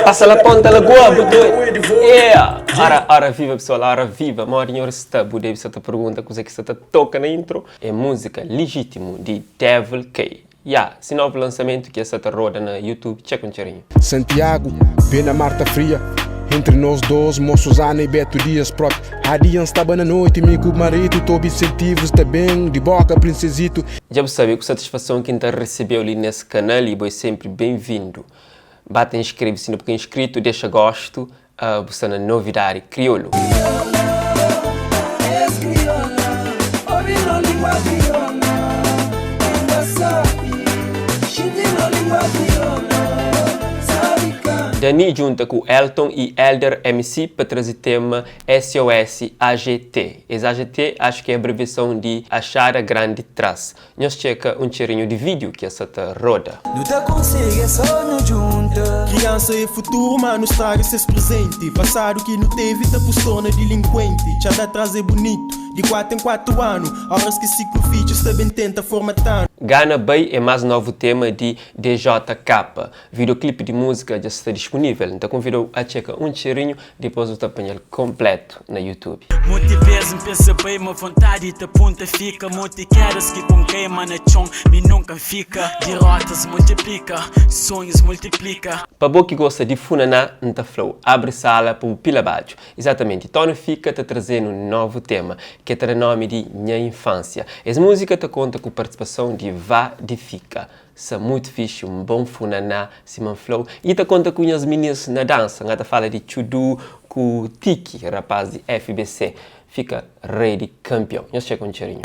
Passa la ponta lagoa, botou. Yeah! Hora viva, pessoal, hora viva. Morinho está, budei, você te pergunta coisa que você toca na intro. É música Legítimo, de Devil K. Se novo lançamento que essa roda na YouTube, checa um cheirinho. Santiago, pena Marta Fria. Entre nós dois, moços Ana e Beto Dias, próprio. Há dias estava na noite, me com o marido, tô obsessivo, está bem, de boca, princesito. Já você sabe, com satisfação quem está recebeu ali nesse canal e é sempre bem-vindo. Bata inscreve-se, porque inscrito deixa gosto, você na novidade crioulo. Dani junta com Elton e Elder MC para trazer tema SOS AGT. Esse AGT acho que é a abreviação de Achar a Grande Trace. Nós checa um cheirinho de vídeo que essa roda. Luta consegue é sonho junta. Criança é futuro, mano, estraga esses presente. Passado que não teve, tá postou na delinquente. Já dá trazer bonito, de 4 em 4 anos. Horas que ciclo features também tenta formatando. Gana Bay é mais novo tema de DJK. Videoclipe de música já está disponível, então convido a checar um cheirinho, depois eu te apanhar completo na YouTube. Muitas vezes pensa bem, uma vontade te aponta fica. Muitas queres que com queima na chão, me nunca fica. Derrotas multiplica, sonhos multiplica. Para você que gosta de funaná, nta flow, abre sala para o pila baixo. Exatamente, Tony fica te trazendo um novo tema, que terá nome de Minha Infância. Essa música te conta com a participação de Vá de Fica. Sa muito fixe, um bom funaná, Simon Flow. E te conta com as meninas na dança. Ngata fala de Chudu com o Tiki, rapaz de FBC. Fica ready, campeão. Nós chega um cheirinho.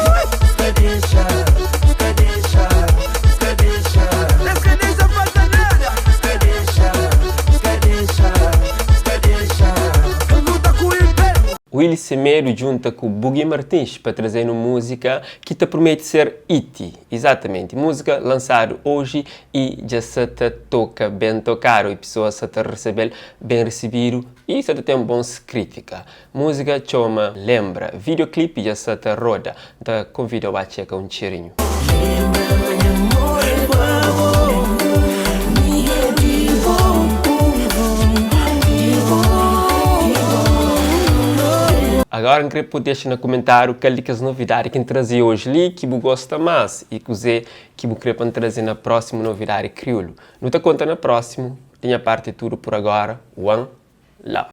Willy Semedo junta com Boogie Martins para trazer uma música que te promete ser hit. Exatamente, música lançada hoje e já se te toca bem tocar e pessoas se te receber bem recebido e se te tem boa crítica. Música chama Lembra, videoclipe já se te roda, então convido a checar um cheirinho. Agora, eu queria deixar no comentário quais novidades que eu trazer hoje ali, que você gosta mais e que você quer trazer na próxima novidade crioulo. Não te conta na próxima, tenha parte tudo por agora. One love.